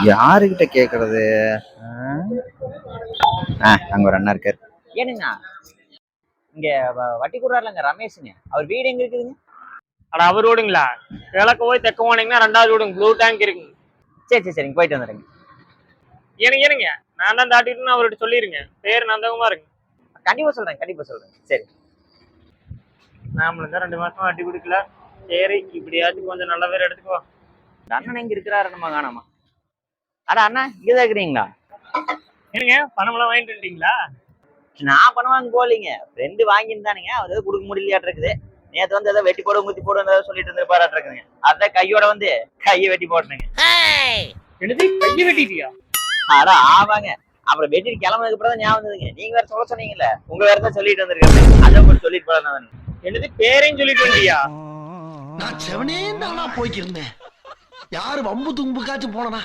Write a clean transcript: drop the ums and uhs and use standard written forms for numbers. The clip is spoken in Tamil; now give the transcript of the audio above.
யாருகிட்ட கேக்குறது? அங்க ஒரு அண்ணா இருக்காரு. ஏனுங்க இங்க வட்டி கூடுறாருலங்க ரமேஷுங்க, அவர் வீடு எங்க இருக்குதுங்க? அட அவர் வீடுங்களா? கிழக்கு போய் தெக்க போனீங்கன்னா 2வது வீடுங்க, ப்ளூ டேங்க் இருக்குங்க. சரி சரிங்க, போயிட்டு வந்துடுங்க. ஏனுங்க நான் தான் தாட்டிட்டுன்னு அவர்கிட்ட சொல்லிருங்க. பேர் நந்தகுமாருங்க. கண்டிப்பா சொல்றேன், கண்டிப்பா சொல்றேன். சரி. நாமளும் தான் 2 மாசமா வட்டி கொடுக்கல. சரி, இப்படியாச்சும் கொஞ்சம் நல்ல பேர் எடுத்துக்கோ. அண்ணன் எங்க இருக்கிறாரு நம்ம காணாமா? அட அண்ணா இங்கதான் இருக்கிறீங்களா? ஏனுங்க பணம் எல்லாம் வாங்கிட்டு வந்துட்டீங்களா? நான் பணம் வாங்க போலீங்க, ஃப்ரெண்டு வாங்கியிருந்தானுங்க, அவர் ஏதோ கொடுக்க முடியலையாட்டு இருக்குது. நேற்று வந்து ஏதோ வெட்டி போட ஊத்தி போட சொல்லிட்டு இருந்து பாராட்டு இருக்குங்க. அதான் கையோட வந்து கையை வெட்டி போட்டனுங்க. என்னது கையை வெட்டிட்டியா? அட ஆமாங்க. அப்புறம் வெட்டிட்டு கிளம்புனதுக்கு அப்புறம் தான் ஞாபகம் வந்ததுங்க. நீங்க வேற சொல்ல சொன்னீங்கல்ல, உங்க வேற தான் சொல்லிட்டு வந்திருக்காங்க. அதை மட்டும் சொல்லிட்டு போறாங்க. என்னது பேரையும் சொல்லிட்டு வந்தியா? நான் செவனே தானா போய்க்கிருந்தேன். யாரு வம்பு தும்புக்காச்சும் போனனா?